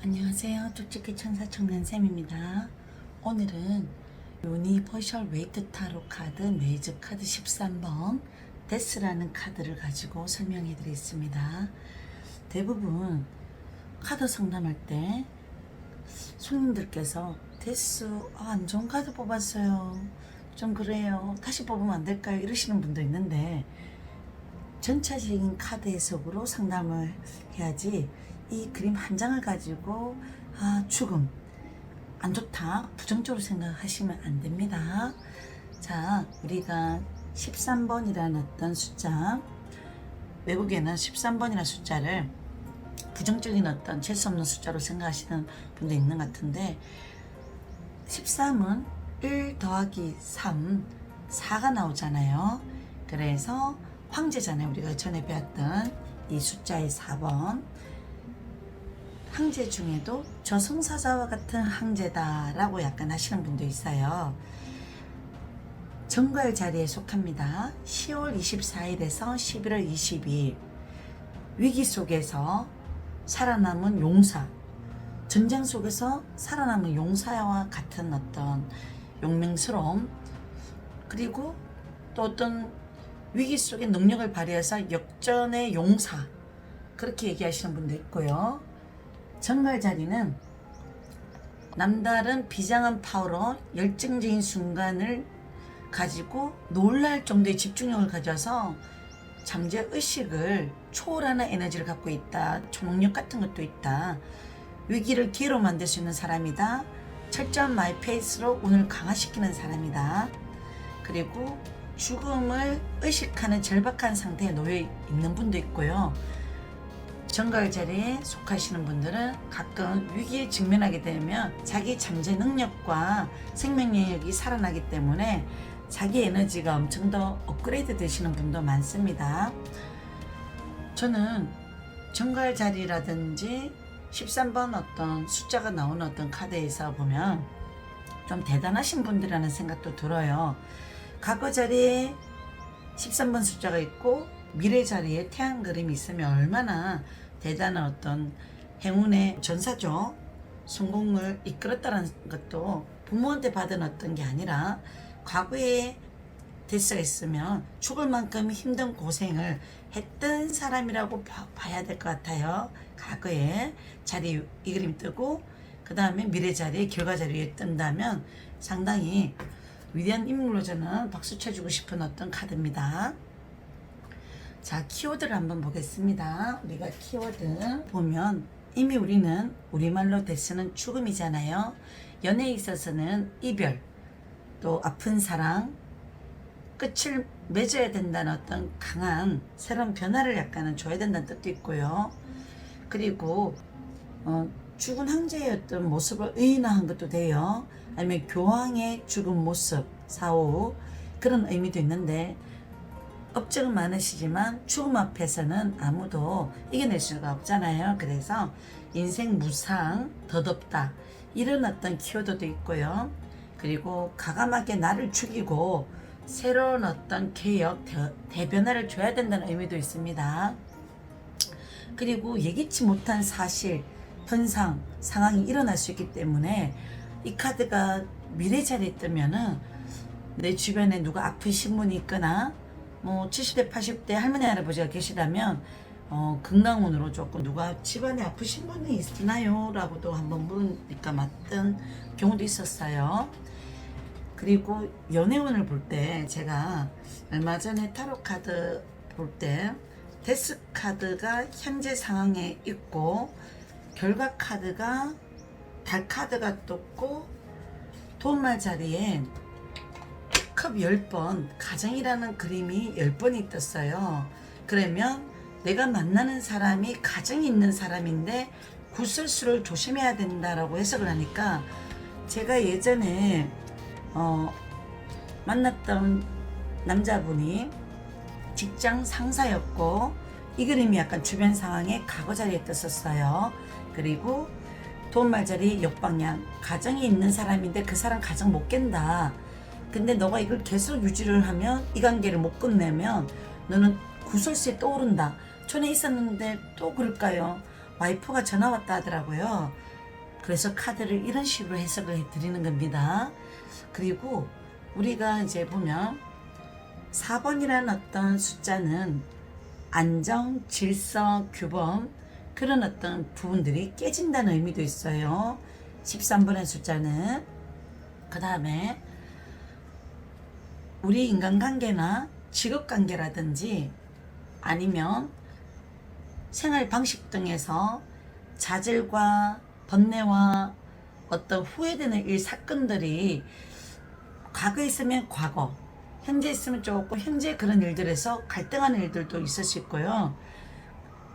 안녕하세요. 쪽집게 천사 청년쌤입니다. 오늘은 유니버셜 웨이트 타로 카드 메이저 카드 13번 데스라는 카드를 가지고 설명해 드리겠습니다. 대부분 카드 상담할 때 손님들께서 데스 안 좋은 카드 뽑았어요. 좀 그래요. 다시 뽑으면 안 될까요? 이러시는 분도 있는데 전체적인 카드 해석으로 상담을 해야지 이 그림 한 장을 가지고 죽음 안 좋다 부정적으로 생각하시면 안 됩니다. 자, 우리가 13번이라는 어떤 숫자, 외국에는 13번이라는 숫자를 부정적인 어떤 재수 없는 숫자로 생각하시는 분도 있는 것 같은데 13은 1 더하기 3 4가 나오잖아요. 그래서 황제잖아요. 우리가 전에 배웠던 이 숫자의 4번 황제 중에도 저승사자와 같은 황제다라고 약간 하시는 분도 있어요. 정갈 자리에 속합니다. 10월 24일에서 11월 22일 위기 속에서 살아남은 용사, 전쟁 속에서 살아남은 용사와 같은 어떤 용맹스러움, 그리고 또 어떤 위기 속의 능력을 발휘해서 역전의 용사, 그렇게 얘기하시는 분도 있고요. 정갈 자리는 남다른 비장한 파워로 열정적인 순간을 가지고 놀랄 정도의 집중력을 가져서 잠재 의식을 초월하는 에너지를 갖고 있다. 초능력 같은 것도 있다. 위기를 기회로 만들 수 있는 사람이다. 철저한 마이 페이스로 운을 강화시키는 사람이다. 그리고 죽음을 의식하는 절박한 상태에 놓여 있는 분도 있고요. 정갈 자리에 속하시는 분들은 가끔 위기에 직면하게 되면 자기 잠재 능력과 생명력이 살아나기 때문에 자기 에너지가 엄청 더 업그레이드 되시는 분도 많습니다. 저는 정갈 자리라든지 13번 어떤 숫자가 나오는 어떤 카드에서 보면 좀 대단하신 분들이라는 생각도 들어요. 과거 자리에 13번 숫자가 있고 미래 자리에 태양 그림이 있으면 얼마나 대단한 어떤 행운의 전사죠. 성공을 이끌었다는 것도 부모한테 받은 어떤 게 아니라 과거에 데스가 있으면 죽을 만큼 힘든 고생을 했던 사람이라고 봐야 될 것 같아요. 과거에 자리 이 그림 뜨고 그 다음에 미래 자리에 결과 자리에 뜬다면 상당히 위대한 인물로 저는 박수 쳐주고 싶은 어떤 카드입니다. 자, 키워드를 한번 보겠습니다. 우리가 키워드 보면 이미 우리는 우리말로 데스는 죽음이잖아요. 연애에 있어서는 이별, 또 아픈 사랑, 끝을 맺어야 된다는 어떤 강한 새로운 변화를 약간은 줘야 된다는 뜻도 있고요. 그리고 죽은 황제의 어떤 모습을 의인화한 것도 돼요. 아니면 교황의 죽은 모습, 사후 그런 의미도 있는데 업적은 많으시지만 죽음 앞에서는 아무도 이겨낼 수가 없잖아요. 그래서 인생 무상, 덧없다 이런 어떤 키워드도 있고요. 그리고 과감하게 나를 죽이고 새로운 어떤 개혁, 대변화를 줘야 된다는 의미도 있습니다. 그리고 예기치 못한 사실, 현상, 상황이 일어날 수 있기 때문에 이 카드가 미래 자리에 뜨면은 내 주변에 누가 아프신 분이 있거나 뭐 70대 80대 할머니 할아버지가 계시다면 건강운으로 조금 누가 집안에 아프신 분이 있나요? 라고도 한번 물으니까 맞던 경우도 있었어요. 그리고 연애운을 볼 때 제가 얼마 전에 타로 카드 볼 때 데스 카드가 현재 상황에 있고 결과 카드가 달 카드가 떴고 도움말 자리에 컵 10번 가정이라는 그림이 10번이 떴어요. 그러면 내가 만나는 사람이 가정이 있는 사람인데 구설수를 조심해야 된다라고 해석을 하니까 제가 예전에 만났던 남자분이 직장 상사였고 이 그림이 약간 주변 상황에 과거 자리에 떴었어요. 그리고 도움말 자리 역방향 가정이 있는 사람인데 그 사람 가정 못 깬다. 근데 너가 이걸 계속 유지를 하면 이 관계를 못 끝내면 너는 구설수에 떠오른다. 전에 있었는데 또 그럴까요? 와이프가 전화 왔다 하더라고요. 그래서 카드를 이런 식으로 해석을 해 드리는 겁니다. 그리고 우리가 이제 보면 4번이라는 어떤 숫자는 안정, 질서, 규범 그런 어떤 부분들이 깨진다는 의미도 있어요. 13번의 숫자는 그 다음에 우리 인간관계나 직업관계라든지 아니면 생활 방식 등에서 좌절과 번뇌와 어떤 후회되는 일 사건들이 과거에 있으면 과거, 현재 있으면 조금 현재 그런 일들에서 갈등하는 일들도 있을 수 있고요.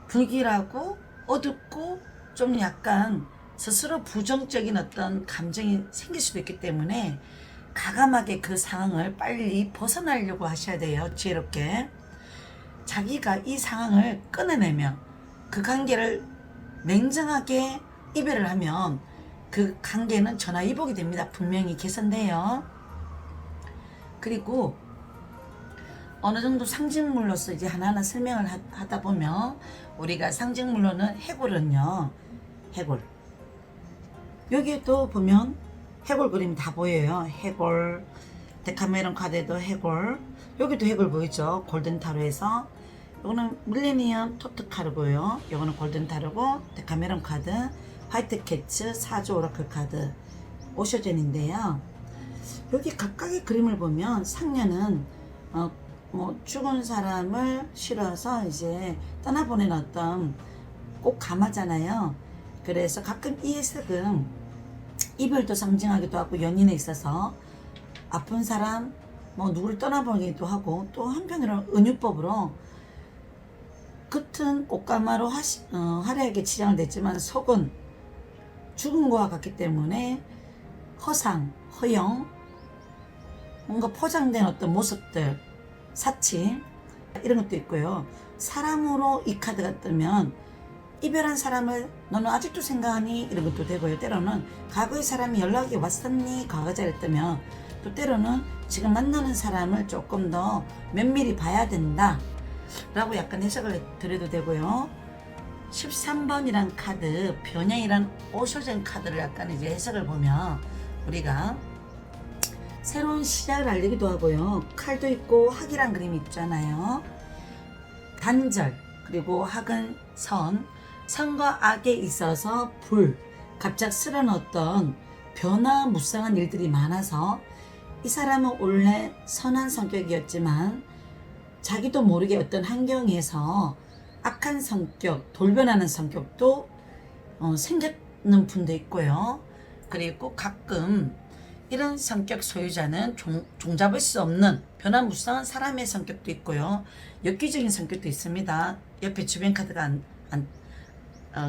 불길하고 어둡고 좀 약간 스스로 부정적인 어떤 감정이 생길 수도 있기 때문에 가감하게 그 상황을 빨리 벗어나려고 하셔야 돼요. 지혜롭게. 자기가 이 상황을 끊어내면 그 관계를 냉정하게 이별을 하면 그 관계는 전화위복이 됩니다. 분명히 개선돼요. 그리고 어느 정도 상징물로서 이제 하나하나 설명을 하다 보면 우리가 상징물로는 해골은요. 해골. 여기에도 보면 해골 그림 다 보여요. 해골. 데카메론 카드에도 해골. 여기도 해골 보이죠? 골든 타로에서. 이거는 밀레니엄 토트 카드고요. 이거는 골든 타로고 데카메론 카드, 화이트 캣츠, 사조 오라클 카드, 오셔젠인데요. 여기 각각의 그림을 보면 상녀는 뭐 죽은 사람을 실어서 이제 떠나보낸 어떤 꼭 감하잖아요. 그래서 가끔 이 해석은 이별도 상징하기도 하고 연인에 있어서 아픈 사람 뭐 누구를 떠나보기도 하고 또 한편으로 은유법으로 겉은 꽃가마로 화려하게 치장을 냈지만 속은 죽은 거와 같기 때문에 허상, 허영, 뭔가 포장된 어떤 모습들, 사치 이런 것도 있고요. 사람으로 이 카드가 뜨면 이별한 사람을 너는 아직도 생각하니 이런 것도 되고요. 때로는 과거의 사람이 연락이 왔었니 과거자를 뜨면 또 때로는 지금 만나는 사람을 조금 더 면밀히 봐야 된다 라고 약간 해석을 드려도 되고요. 13번이란 카드 변형이란 오쇼젠 카드를 약간 이제 해석을 보면 우리가 새로운 시작을 알리기도 하고요. 칼도 있고 학이란 그림이 있잖아요. 단절 그리고 학은 선과 악에 있어서 불, 갑작스런 어떤 변화무쌍한 일들이 많아서 이 사람은 원래 선한 성격이었지만 자기도 모르게 어떤 환경에서 악한 성격, 돌변하는 성격도 생기는 분도 있고요. 그리고 가끔 이런 성격 소유자는 종잡을 수 없는 변화무쌍한 사람의 성격도 있고요. 엽기적인 성격도 있습니다. 옆에 주변 카드가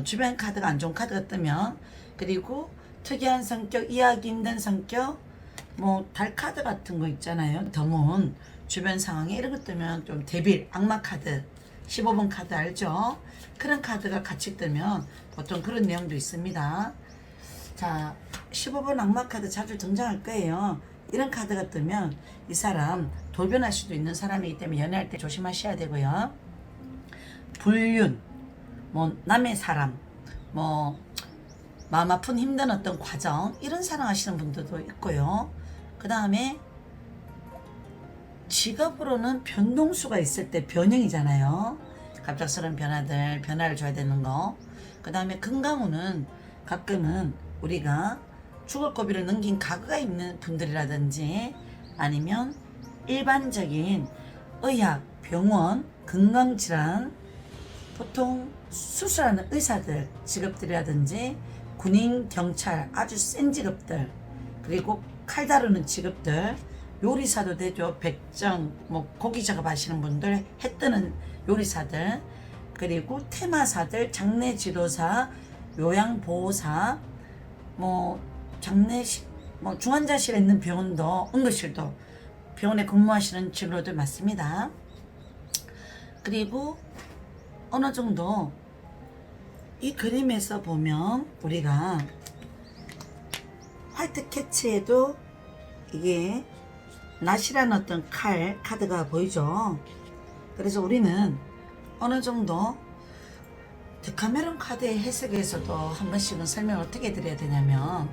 주변 카드가 안 좋은 카드가 뜨면 그리고 특이한 성격, 이해하기 힘든 성격, 뭐 달 카드 같은 거 있잖아요. 덩운 주변 상황에 이런 것 뜨면 좀 데빌, 악마 카드 15번 카드 알죠? 그런 카드가 같이 뜨면 보통 그런 내용도 있습니다. 자, 15번 악마 카드 자주 등장할 거예요. 이런 카드가 뜨면 이 사람 돌변할 수도 있는 사람이기 때문에 연애할 때 조심하셔야 되고요. 불륜, 뭐 남의 사람, 뭐 마음 아픈 힘든 어떤 과정 이런 사랑하시는 분들도 있고요. 그 다음에 직업으로는 변동수가 있을 때 변형이잖아요. 갑작스러운 변화를 줘야 되는 거. 그 다음에 건강운은 가끔은 우리가 죽을 고비를 넘긴 가구가 있는 분들이라든지 아니면 일반적인 의학, 병원, 건강질환, 보통 수술하는 의사들 직업들이라든지 군인, 경찰 아주 센 직업들 그리고 칼 다루는 직업들 요리사도 되죠. 백정, 뭐 고기 작업하시는 분들, 해 뜨는 요리사들 그리고 테마사들, 장례 지도사, 요양보호사 뭐 장례식, 뭐 중환자실에 있는 병원도 응급실도 병원에 근무하시는 진로들 많습니다. 그리고 어느 정도 이 그림에서 보면 우리가 화이트 캐치에도 이게 낫이라는 어떤 카드가 보이죠. 그래서 우리는 어느 정도 데카메론 카드의 해석에서도 한 번씩은 설명을 어떻게 드려야 되냐면,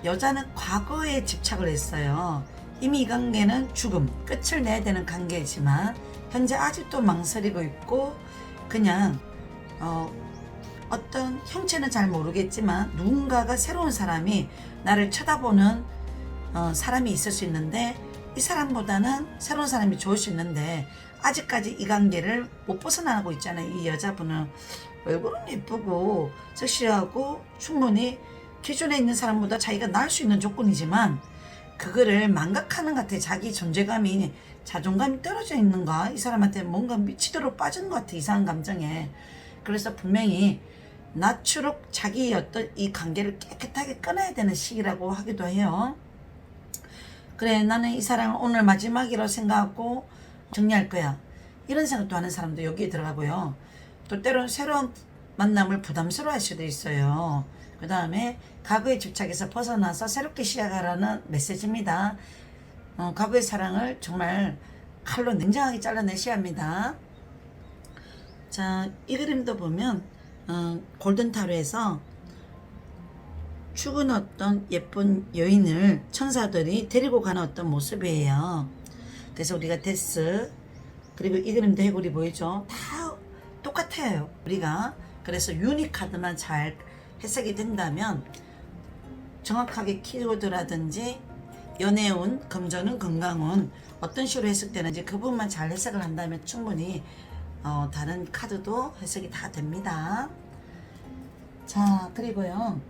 여자는 과거에 집착을 했어요. 이미 이 관계는 죽음, 끝을 내야 되는 관계이지만 현재 아직도 망설이고 있고, 그냥 어떤 형체는 잘 모르겠지만 누군가가 새로운 사람이 나를 쳐다보는 사람이 있을 수 있는데, 이 사람보다는 새로운 사람이 좋을 수 있는데 아직까지 이 관계를 못 벗어나고 있잖아요. 이 여자분은 얼굴은 예쁘고 섹시하고 충분히 기존에 있는 사람보다 자기가 나을 수 있는 조건이지만 그거를 망각하는 것 같아. 자기 존재감이, 자존감이 떨어져 있는가, 이 사람한테 뭔가 미치도록 빠진 것 같아, 이상한 감정에. 그래서 분명히 나추록 자기 어떤 이 관계를 깨끗하게 끊어야 되는 시기라고 하기도 해요. 그래, 나는 이 사랑을 오늘 마지막이라고 생각하고 정리할 거야, 이런 생각도 하는 사람도 여기에 들어가고요. 또 때로는 새로운 만남을 부담스러워할 수도 있어요. 그 다음에 과거의 집착에서 벗어나서 새롭게 시작하라는 메시지입니다. 과거의 사랑을 정말 칼로 냉정하게 잘라내셔야 합니다. 자, 이 그림도 보면 골든타로에서 죽은 어떤 예쁜 여인을 천사들이 데리고 가는 어떤 모습이에요. 그래서 우리가 데스, 그리고 이 그림도 해골이 보이죠? 다 똑같아요, 우리가. 그래서 유니 카드만 잘 해석이 된다면, 정확하게 키워드라든지 연애운, 금전운, 건강운 어떤 식으로 해석되는지 그 부분만 잘 해석을 한다면 충분히 다른 카드도 해석이 다 됩니다. 자, 그리고요,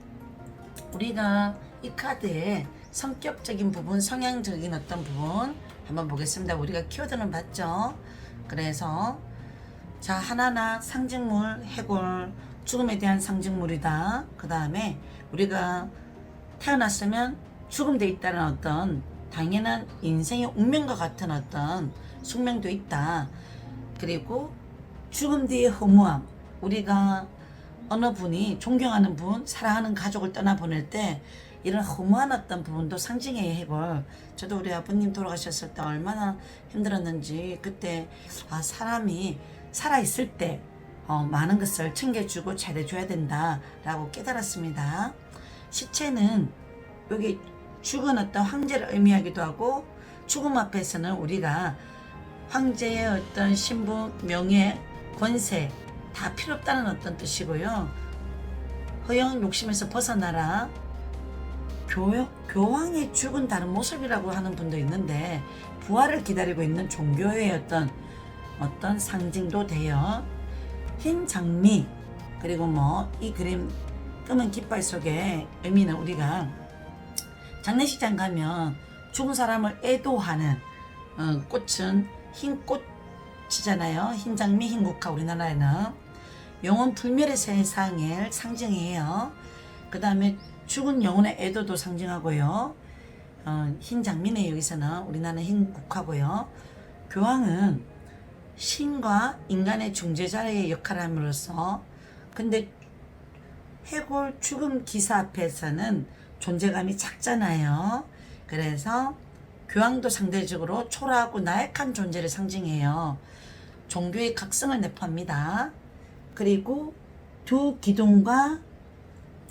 우리가 이 카드의 성격적인 부분, 성향적인 어떤 부분 한번 보겠습니다. 우리가 키워드는 봤죠? 그래서 자, 하나하나 상징물, 해골, 죽음에 대한 상징물이다. 그 다음에 우리가 태어났으면 죽음돼 있다는 어떤 당연한 인생의 운명과 같은 어떤 숙명도 있다. 그리고 죽음 뒤의 허무함, 우리가 어느 분이 존경하는 분, 사랑하는 가족을 떠나보낼 때 이런 허무한 어떤 부분도 상징해요, 해골. 저도 우리 아버님 돌아가셨을 때 얼마나 힘들었는지, 그때 사람이 살아있을 때 많은 것을 챙겨주고 잘해줘야 된다라고 깨달았습니다. 시체는 여기 죽은 어떤 황제를 의미하기도 하고, 죽음 앞에서는 우리가 황제의 어떤 신분, 명예, 권세 다 필요 없다는 어떤 뜻이고요. 허영 욕심에서 벗어나라. 교황의 죽은 다른 모습이라고 하는 분도 있는데, 부활을 기다리고 있는 종교의 어떤 상징도 돼요. 흰 장미, 그리고 이 그림 검은 깃발 속에 의미는, 우리가 장례식장 가면 죽은 사람을 애도하는 꽃은 흰 꽃이잖아요. 흰 장미, 흰 국화. 우리나라에는 영혼 불멸의 세상을 상징해요. 그 다음에 죽은 영혼의 애도도 상징하고요. 흰 장미네, 여기서는. 우리나라는 흰 국화고요. 교황은 신과 인간의 중재자의 역할을 함으로써, 근데 해골 죽음 기사 앞에서는 존재감이 작잖아요. 그래서 교황도 상대적으로 초라하고 나약한 존재를 상징해요. 종교의 각성을 내포합니다. 그리고 두 기둥과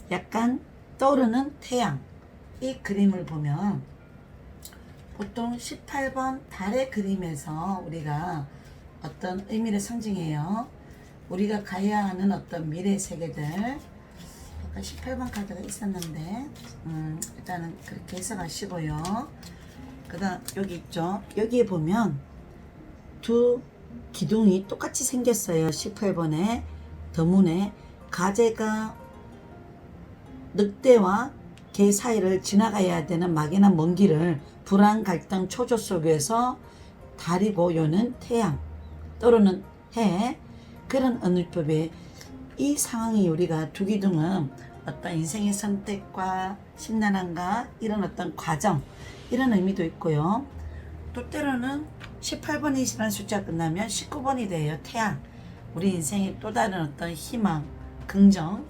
약간 떠오르는 태양, 이 그림을 보면 보통 18번 달의 그림에서 우리가 어떤 의미를 상징해요. 우리가 가야 하는 어떤 미래 세계들. 아까 18번 카드가 있었는데 일단은 그렇게 해석하시고요. 그 다음 여기 있죠. 여기에 보면 두 기둥이 똑같이 생겼어요. 18번에 더문에 가재가 늑대와 개 사이를 지나가야 되는 막연한 먼 길을 불안, 갈등, 초조 속에서 달이고, 요는 태양, 떠오르는 해, 그런 언어법에 이 상황이, 우리가 두 기둥은 어떤 인생의 선택과 심란함과 이런 어떤 과정, 이런 의미도 있고요. 또 때로는 18번이라는 숫자가 끝나면 19번이 돼요. 태양, 우리 인생의 또 다른 어떤 희망, 긍정,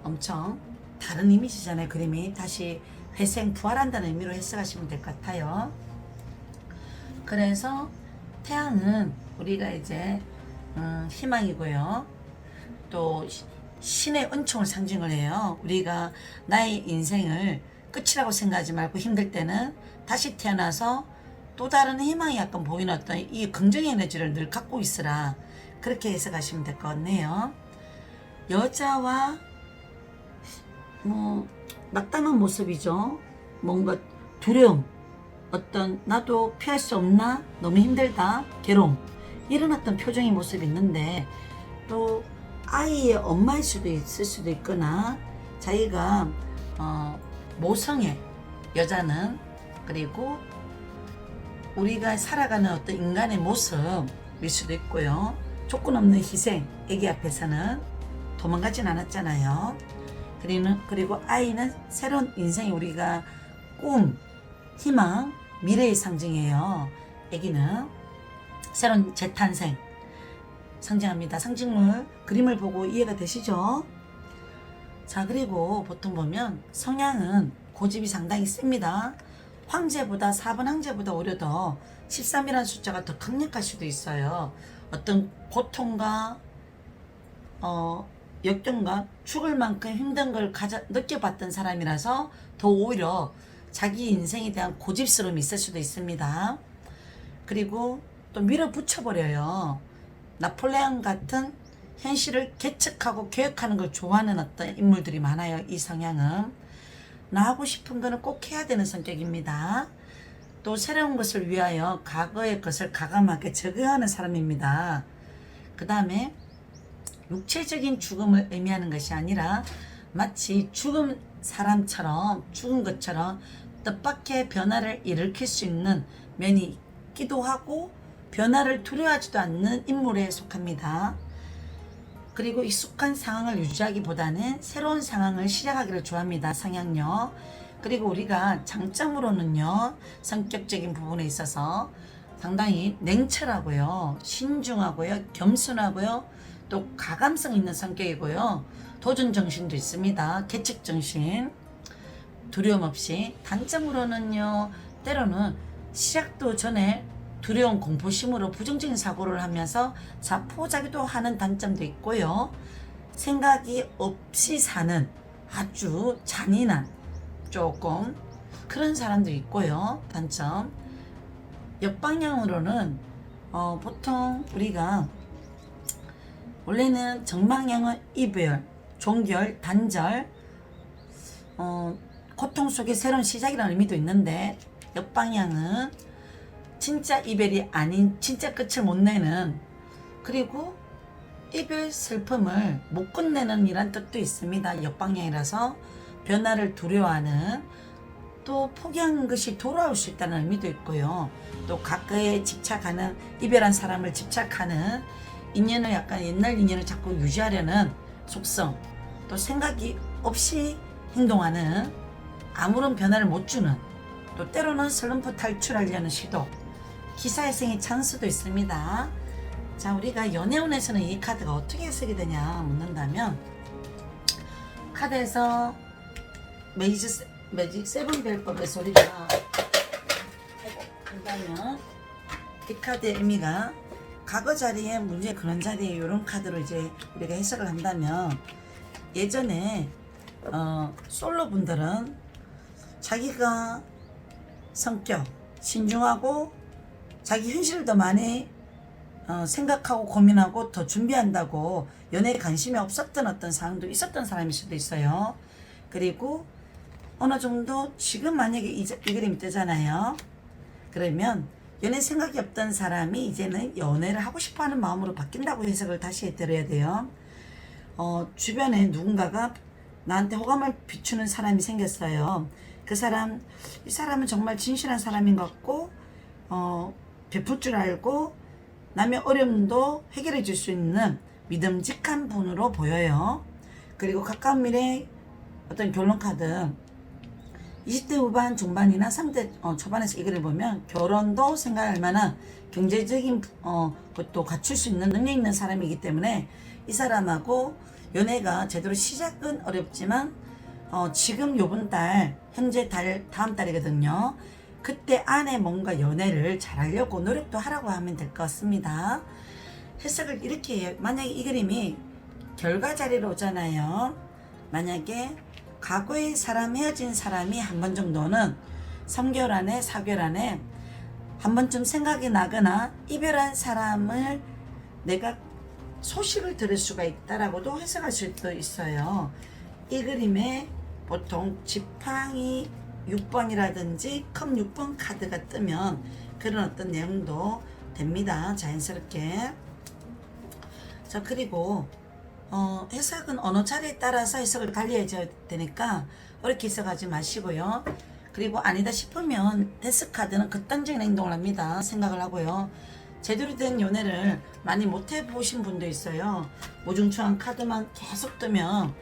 엄청 다른 이미지잖아요. 그림이 다시 회생, 부활한다는 의미로 해석하시면 될 것 같아요. 그래서 태양은 우리가 이제 희망이고요. 또 신의 은총을 상징을 해요. 우리가 나의 인생을 끝이라고 생각하지 말고 힘들 때는 다시 태어나서 또 다른 희망이 약간 보이는 어떤 이 긍정의 에너지를 늘 갖고 있으라. 그렇게 해석하시면 될 것 같네요. 여자와 낙담한 모습이죠. 뭔가 두려움, 어떤 나도 피할 수 없나, 너무 힘들다, 괴로움, 이런 어떤 표정의 모습이 있는데, 또 아이의 엄마일 수도 있을 수도 있거나 자기가 모성애 여자는, 그리고 우리가 살아가는 어떤 인간의 모습일 수도 있고요. 조건 없는 희생, 아기 앞에서는 도망가진 않았잖아요. 그리고 아이는 새로운 인생이 우리가 꿈, 희망, 미래의 상징이에요. 아기는 새로운 재탄생 상징합니다. 상징물 그림을 보고 이해가 되시죠? 자, 그리고 보통 보면 성향은 고집이 상당히 셉니다. 황제보다 4번 황제보다 오히려 더 13이라는 숫자가 더 강력할 수도 있어요. 어떤 고통과 역경과 죽을 만큼 힘든 걸 느껴봤던 사람이라서 더 오히려 자기 인생에 대한 고집스러움이 있을 수도 있습니다. 그리고 또 밀어붙여버려요. 나폴레옹 같은 현실을 계측하고 계획하는 걸 좋아하는 어떤 인물들이 많아요. 이 성향은 나 하고 싶은 거는 꼭 해야 되는 성격입니다. 또 새로운 것을 위하여 과거의 것을 과감하게 적용하는 사람입니다. 그 다음에 육체적인 죽음을 의미하는 것이 아니라 마치 죽은 사람처럼, 죽은 것처럼 뜻밖의 변화를 일으킬 수 있는 면이 있기도 하고 변화를 두려워하지도 않는 인물에 속합니다. 그리고 익숙한 상황을 유지하기보다는 새로운 상황을 시작하기를 좋아합니다. 성향요. 그리고 우리가 장점으로는요, 성격적인 부분에 있어서 상당히 냉철하고요, 신중하고요, 겸손하고요, 또 가감성 있는 성격이고요, 도전 정신도 있습니다. 계책 정신, 두려움 없이. 단점으로는요, 때로는 시작도 전에 두려운 공포심으로 부정적인 사고를 하면서 자포자기도 하는 단점도 있고요. 생각이 없이 사는 아주 잔인한 조금 그런 사람도 있고요. 단점. 역방향으로는 보통 우리가 원래는 정방향은 이별, 종결, 단절, 고통 속에 새로운 시작이라는 의미도 있는데, 역방향은 진짜 이별이 아닌 진짜 끝을 못 내는, 그리고 이별 슬픔을 못 끝내는 이란 뜻도 있습니다. 역방향이라서 변화를 두려워하는, 또 포기한 것이 돌아올 수 있다는 의미도 있고요. 또 가까이에 집착하는, 이별한 사람을 집착하는, 인연을 약간 옛날 인연을 자꾸 유지하려는 속성, 또 생각이 없이 행동하는, 아무런 변화를 못 주는, 또 때로는 슬럼프 탈출하려는 시도, 기사회생의 찬스도 있습니다. 자, 우리가 연애운에서는 이 카드가 어떻게 해석이 되냐 묻는다면, 카드에서 매직 세븐벨법에서 우리가 한다면, 이 카드의 의미가 과거 자리에 문제, 그런 자리에 이런 카드로 이제 우리가 해석을 한다면, 예전에 솔로 분들은 자기가 성격 신중하고 자기 현실을 더 많이 생각하고 고민하고 더 준비한다고 연애에 관심이 없었던 어떤 상황도 있었던 사람일 수도 있어요. 그리고 어느 정도 지금 만약에 이 그림이 뜨잖아요. 그러면 연애 생각이 없던 사람이 이제는 연애를 하고 싶어하는 마음으로 바뀐다고 해석을 다시 해드려야 돼요. 주변에 누군가가 나한테 호감을 비추는 사람이 생겼어요. 이 사람은 정말 진실한 사람인 것 같고 베풀 줄 알고 남의 어려움도 해결해 줄 수 있는 믿음직한 분으로 보여요. 그리고 가까운 미래 어떤 결론 카드, 20대 후반 중반이나 30대 초반에서 이 글을 보면 결혼도 생각할 만한 경제적인 것도 갖출 수 있는 능력 있는 사람이기 때문에 이 사람하고 연애가 제대로 시작은 어렵지만 지금 요번 달, 현재 다음 달이거든요. 그때 안에 뭔가 연애를 잘하려고 노력도 하라고 하면 될 것 같습니다. 해석을 이렇게 해요. 만약에 이 그림이 결과 자리로 오잖아요. 만약에 과거에 헤어진 사람이 한 번 정도는 3개월 안에 4개월 안에 한 번쯤 생각이 나거나 이별한 사람을 내가 소식을 들을 수가 있다라고도 해석할 수도 있어요. 이 그림에 보통 지팡이 6번이라든지 컵 6번 카드가 뜨면 그런 어떤 내용도 됩니다. 자연스럽게. 자, 그리고 해석은 어느 자리에 따라서 해석을 달리해줘야 되니까 어렵게 해석하지 마시고요. 그리고 아니다 싶으면 데스카드는 극단적인 행동을 합니다. 생각을 하고요. 제대로 된 연애를 많이 못 해보신 분도 있어요. 우중충한 카드만 계속 뜨면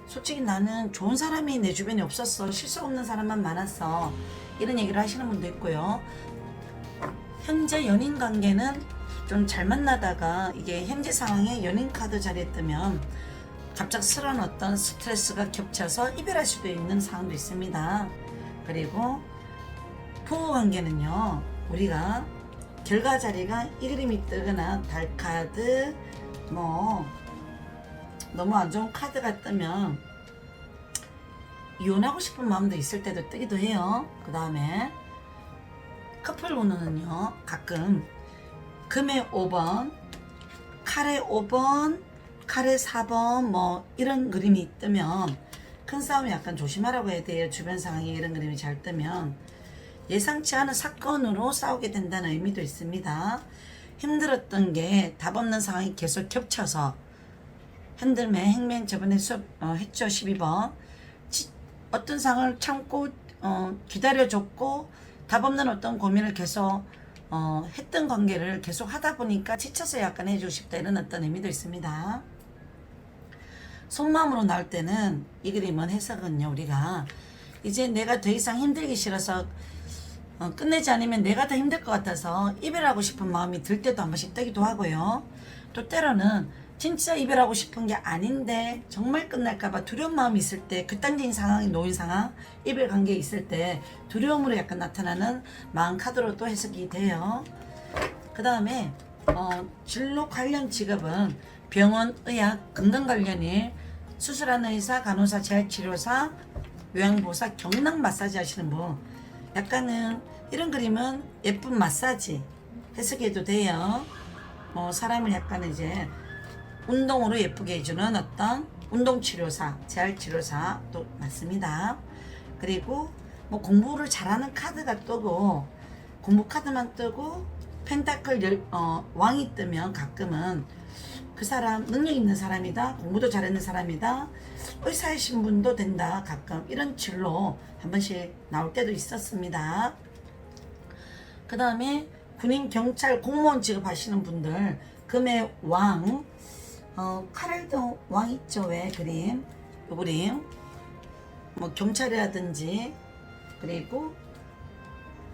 솔직히 나는 좋은 사람이 내 주변에 없었어. 실수 없는 사람만 많았어. 이런 얘기를 하시는 분도 있고요. 현재 연인 관계는 좀 잘 만나다가 이게 현재 상황에 연인 카드 자리에 뜨면 갑작스러운 어떤 스트레스가 겹쳐서 이별할 수도 있는 상황도 있습니다. 그리고 부부 관계는요, 우리가 결과 자리가 이 그림이 뜨거나 달 카드, 너무 안 좋은 카드가 뜨면 이혼하고 싶은 마음도 있을 때도 뜨기도 해요. 그 다음에 커플 운은요, 가끔 금의 5번, 칼의 5번, 칼의 4번 이런 그림이 뜨면 큰 싸움이 약간 조심하라고 해야 돼요. 주변 상황에 이런 그림이 잘 뜨면 예상치 않은 사건으로 싸우게 된다는 의미도 있습니다. 힘들었던 게 답 없는 상황이 계속 겹쳐서 핸들맨, 행맨 저번에 수업 했죠. 12번 어떤 상황을 참고 기다려줬고 답 없는 어떤 고민을 계속 했던 관계를 계속 하다 보니까 지쳐서 약간 해주고 싶다 이런 어떤 의미도 있습니다. 속마음으로 나올 때는 이 그림은 해석은요, 우리가 이제 내가 더 이상 힘들기 싫어서 끝내지 않으면 내가 더 힘들 것 같아서 이별하고 싶은 마음이 들 때도 한 번씩 뜨기도 하고요. 또 때로는 진짜 이별하고 싶은 게 아닌데 정말 끝날까봐 두려운 마음이 있을 때, 극단적인 상황이 놓인 상황, 이별 관계에 있을 때 두려움으로 약간 나타나는 마음 카드로 또 해석이 돼요. 그 다음에 진로 관련 직업은 병원, 의학, 건강 관련일, 수술하는 의사, 간호사, 재활치료사, 요양보호사, 경락 마사지 하시는 분, 약간은 이런 그림은 예쁜 마사지 해석해도 돼요. 사람을 약간 이제 운동으로 예쁘게 해주는 어떤 운동치료사, 재활치료사도 맞습니다. 그리고 공부를 잘하는 카드가 뜨고 공부 카드만 뜨고 펜타클 왕이 뜨면 가끔은 그 사람 능력 있는 사람이다, 공부도 잘하는 사람이다, 의사의 신분도 된다, 가끔 이런 진로 한 번씩 나올 때도 있었습니다. 그 다음에 군인, 경찰, 공무원 직업 하시는 분들 금의 왕, 카렐도 왕 있죠. 왜 그림? 요 그림 경찰이라든지, 그리고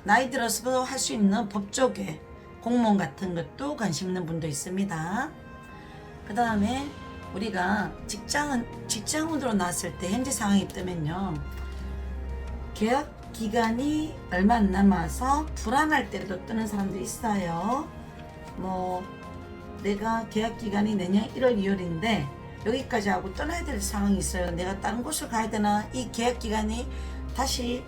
나이 들어서도 할 수 있는 법조계, 공무원 같은 것도 관심 있는 분도 있습니다. 그 다음에 우리가 직장운으로 나왔을 때 현재 상황이 뜨면요, 계약 기간이 얼마 안 남아서 불안할 때도 뜨는 사람도 있어요. 내가 계약 기간이 내년 1월 2월인데 여기까지 하고 떠나야 될 상황이 있어요. 내가 다른 곳을 가야 되나, 이 계약 기간이 다시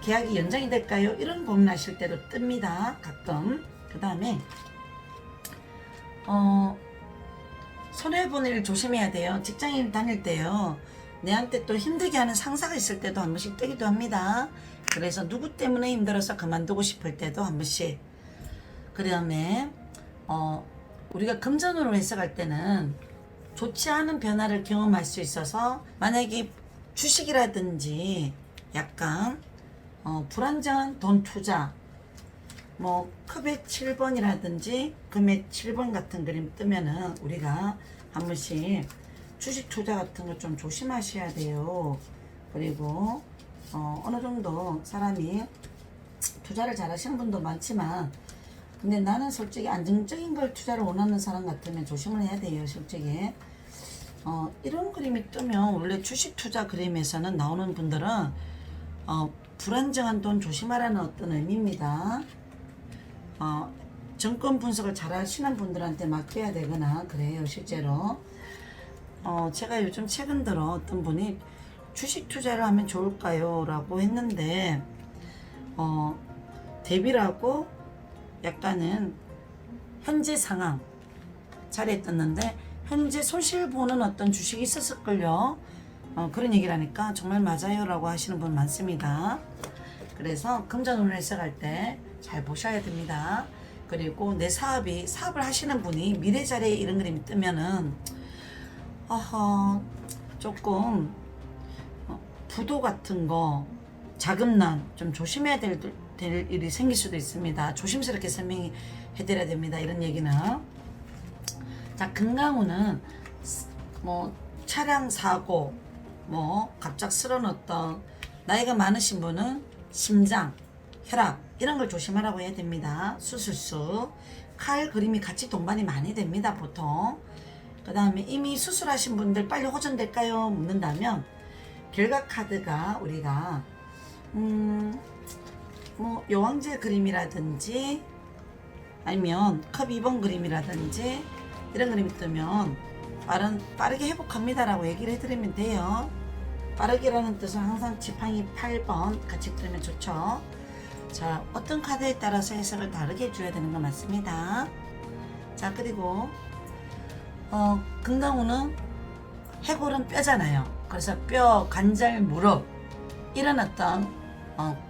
계약이 연장이 될까요? 이런 고민하실 때도 뜹니다. 가끔. 그 다음에 손해보는 일 조심해야 돼요. 직장인 다닐 때요, 내한테 또 힘들게 하는 상사가 있을 때도 한 번씩 뜨기도 합니다. 그래서 누구 때문에 힘들어서 그만두고 싶을 때도 한 번씩. 그 다음에 우리가 금전으로 해석할 때는 좋지 않은 변화를 경험할 수 있어서, 만약에 주식이라든지 약간 불안정한 돈 투자, 컵의 7번이라든지 금의 7번 같은 그림 뜨면은 우리가 한 번씩 주식 투자 같은 거 좀 조심하셔야 돼요. 그리고 어느 정도 사람이 투자를 잘 하시는 분도 많지만, 근데 나는 솔직히 안정적인 걸 투자를 원하는 사람 같으면 조심을 해야 돼요. 솔직히 이런 그림이 뜨면 원래 주식 투자 그림에서는 나오는 분들은 불안정한 돈 조심하라는 어떤 의미입니다. 정권 분석을 잘 하시는 분들한테 맡겨야 되거나 그래요, 실제로. 제가 요즘 최근 들어 어떤 분이 주식 투자를 하면 좋을까요? 라고 했는데, 대비라고 약간은 현재 상황 자리에 떴는데, 현재 손실 보는 어떤 주식이 있었을걸요. 그런 얘기를 하니까 정말 맞아요 라고 하시는 분 많습니다. 그래서 금전운을 해석할 때 잘 보셔야 됩니다. 그리고 내 사업을 하시는 분이 미래 자리에 이런 그림이 뜨면은 조금 부도 같은 거, 자금난 좀 조심해야 될 일이 생길 수도 있습니다. 조심스럽게 설명해 드려야 됩니다. 이런 얘기는. 자, 금강우는 뭐 차량 사고, 뭐 갑작스러운 어떤 나이가 많으신 분은 심장, 혈압 이런 걸 조심하라고 해야 됩니다. 수술수, 칼 그림이 같이 동반이 많이 됩니다. 보통. 그 다음에 이미 수술하신 분들 빨리 호전될까요? 묻는다면 결과 카드가 우리가 뭐 여왕제 그림이라든지 아니면 컵 2번 그림이라든지 이런 그림이 뜨면 빠르게 회복합니다라고 얘기를 해드리면 돼요. 빠르게라는 뜻은 항상 지팡이 8번 같이 뜨면 좋죠. 자, 어떤 카드에 따라서 해석을 다르게 해줘야 되는 거 맞습니다. 자, 그리고 금강우는 해골은 뼈잖아요. 그래서 뼈, 관절, 무릎 이런 어떤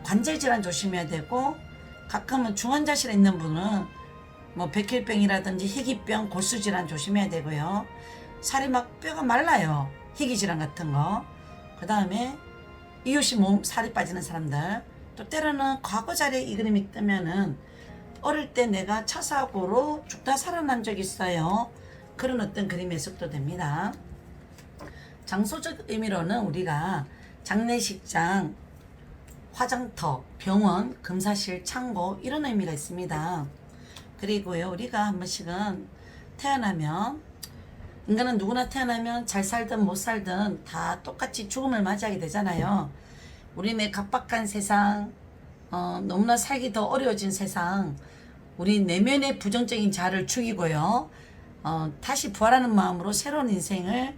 관절 질환 조심해야 되고, 가끔은 중환자실에 있는 분은 뭐 백혈병이라든지 희귀병, 골수 질환 조심해야 되고요. 살이 막 뼈가 말라요. 희귀 질환 같은 거. 그 다음에 이웃이 살이 빠지는 사람들, 또 때로는 과거 자리에 이 그림이 뜨면은 어릴 때 내가 차 사고로 죽다 살아난 적이 있어요. 그런 어떤 그림 해석도 됩니다. 장소적 의미로는 우리가 장례식장, 화장터, 병원, 검사실, 창고 이런 의미가 있습니다. 그리고요, 우리가 한 번씩은 태어나면, 인간은 누구나 태어나면 잘 살든 못 살든 다 똑같이 죽음을 맞이하게 되잖아요. 우리네 각박한 세상, 너무나 살기 더 어려워진 세상, 우리 내면의 부정적인 자를 죽이고요, 다시 부활하는 마음으로 새로운 인생을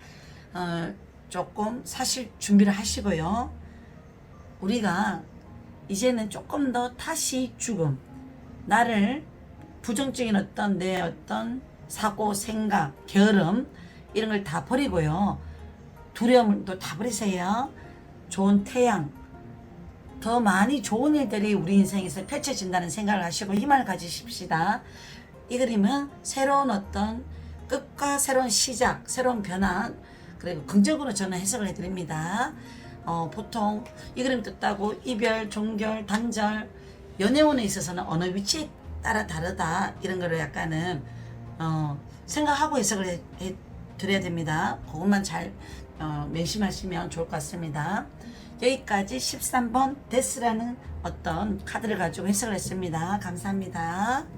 조금 사실 준비를 하시고요. 우리가 이제는 조금 더 다시 죽음, 나를 부정적인 내 어떤 사고, 생각, 게으름 이런 걸 다 버리고요. 두려움도 다 버리세요. 좋은 태양, 더 많이 좋은 일들이 우리 인생에서 펼쳐진다는 생각을 하시고 희망을 가지십시다. 이 그림은 새로운 어떤 끝과 새로운 시작, 새로운 변화, 그리고 긍정적으로 저는 해석을 해드립니다. 보통 이 그림 떴다고 이별, 종결, 단절, 연애운에 있어서는 어느 위치에 따라 다르다 이런 거를 약간은 생각하고 해석을 해 드려야 됩니다. 그것만 잘 명심하시면 좋을 것 같습니다. 여기까지 13번 데스라는 어떤 카드를 가지고 해석을 했습니다. 감사합니다.